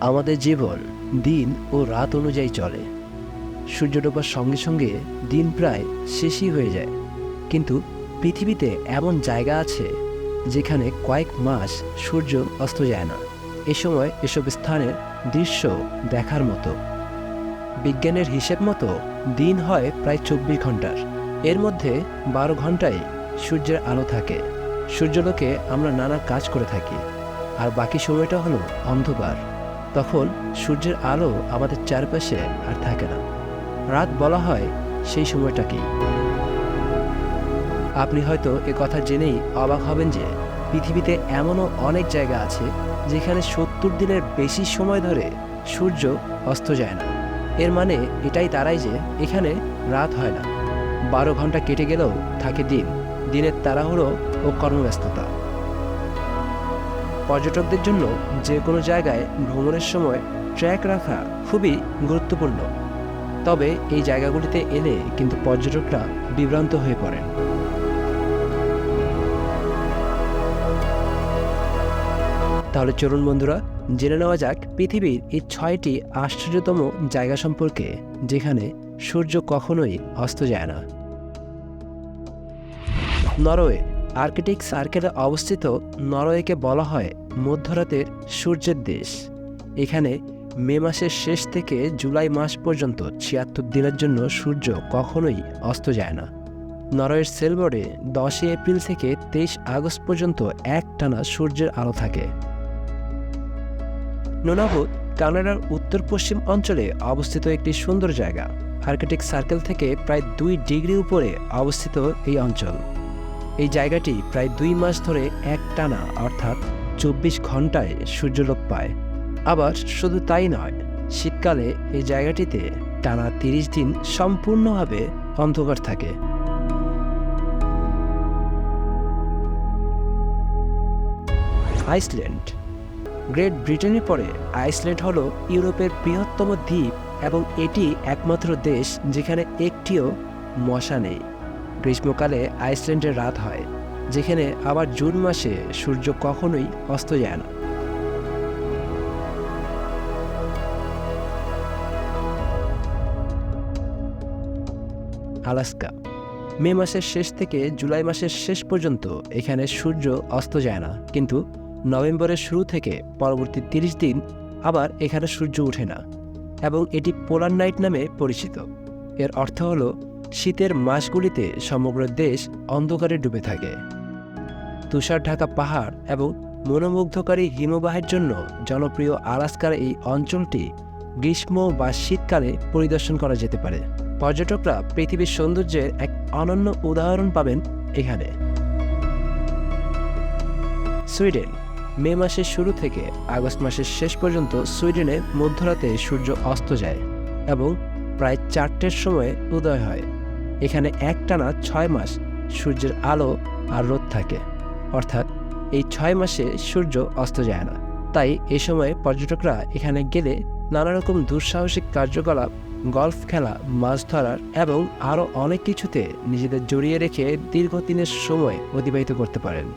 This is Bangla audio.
আমাদের জীবন দিন ও রাত অনুযায়ী চলে। সূর্য ডোবার সঙ্গে সঙ্গে দিন প্রায় শেষই হয়ে যায়, কিন্তু পৃথিবীতে এমন জায়গা আছে যেখানে কয়েক মাস সূর্য অস্ত যায় না। এ সময় এসব স্থানের দৃশ্য দেখার মতো। বিজ্ঞানের হিসেব মতো দিন হয় প্রায় 24 ঘন্টার। এর মধ্যে 12 ঘন্টায় সূর্যের আলো থাকে। সূর্যলোকে আমরা নানা কাজ করে থাকি, আর বাকি সময়টা হলো অন্ধকার। তখন সূর্যের আলো আমাদের চারপাশে আর থাকে না। রাত বলা হয় সেই সময়টাকেই। আপনি হয়তো এ কথা জেনেই অবাক হবেন যে পৃথিবীতে এমনও অনেক জায়গা আছে যেখানে 70 দিনের বেশি সময় ধরে সূর্য অস্ত যায় না। এর মানে এটাই দাঁড়ায় যে এখানে রাত হয় না। 12 ঘন্টা কেটে গেলেও থাকে দিন, দিনের তাড়াহুড়ো ও কর্মব্যস্ততা। পর্যটকদের জন্য যে কোনো জায়গায় ভ্রমণের সময় ট্র্যাক রাখা খুবই গুরুত্বপূর্ণ। তবে এই জায়গাগুলিতে এলে কিন্তু পর্যটকরা বিভ্রান্ত হয়ে পড়েন। তাহলে চলুন বন্ধুরা, জেনে নেওয়া যাক পৃথিবীর এই 6টি আশ্চর্যতম জায়গা সম্পর্কে যেখানে সূর্য কখনোই অস্ত যায় না। নরওয়ে। আর্কটিক সার্কেলে অবস্থিত নরওয়েকে বলা হয় মধ্যরাতের সূর্যের দেশ। এখানে মে মাসের শেষ থেকে জুলাই মাস পর্যন্ত 76 দিনের জন্য সূর্য কখনোই অস্ত যায় না। নরওয়ের সেলবোর্ডে 10 এপ্রিল থেকে 23 আগস্ট পর্যন্ত একটানা সূর্যের আলো থাকে। নুনাভুত কানাডার উত্তর পশ্চিম অঞ্চলে অবস্থিত একটি সুন্দর জায়গা। আর্কটিক সার্কেল থেকে প্রায় 2 ডিগ্রি উপরে অবস্থিত এই অঞ্চল। এই জায়গাটি প্রায় 2 মাস ধরে একটানা অর্থাৎ 24 ঘন্টায় সূর্যালোক পায়। আবার শুধু তাই নয়, শীতকালে এই জায়গাটিতে টানা 30 দিন সম্পূর্ণভাবে অন্ধকার থাকে। আইসল্যান্ড। গ্রেট ব্রিটেনের পরে আইসল্যান্ড হল ইউরোপের বৃহত্তম দ্বীপ এবং এটি একমাত্র দেশ যেখানে একটিও মশা নেই। গ্রীষ্মকালে আইসল্যান্ডে রাত হয়, যেখানে আবার জুন মাসে সূর্য কখনোই অস্ত যায় না। আলাস্কা। মে মাসের শেষ থেকে জুলাই মাসের শেষ পর্যন্ত এখানে সূর্য অস্ত যায় না, কিন্তু নভেম্বরের শুরু থেকে পরবর্তী 30 দিন আবার এখানে সূর্য ওঠে না, এবং এটি পোলার নাইট নামে পরিচিত। এর অর্থ হল শীতের মাসগুলিতে সমগ্র দেশ অন্ধকারে ডুবে থাকে। তুষার ঢাকা পাহাড় এবং মনোমুগ্ধকারী হিমবাহের জন্য জনপ্রিয় আলাস্কার এই অঞ্চলটি গ্রীষ্ম বা শীতকালে পরিদর্শন করা যেতে পারে। পর্যটকরা পৃথিবীর সৌন্দর্যের এক অনন্য উদাহরণ পাবেন এখানে। সুইডেন। মে মাসের শুরু থেকে আগস্ট মাসের শেষ পর্যন্ত সুইডেনে মধ্যরাতে সূর্য অস্ত যায় এবং প্রায় 4টের সময় উদয় হয়। এখানে একটানা 6 মাস সূর্যের আলো আর রোদ থাকে, অর্থাৎ এই 6 মাসে সূর্য অস্ত যায় না। তাই এ সময় পর্যটকরা এখানে গেলে নানা রকম দুঃসাহসিক কার্যকলাপ, গল্ফ খেলা, মাছ ধরার এবং আরও অনেক কিছুতে নিজেদের জড়িয়ে রেখে দীর্ঘদিনের সময় অতিবাহিত করতে পারেন।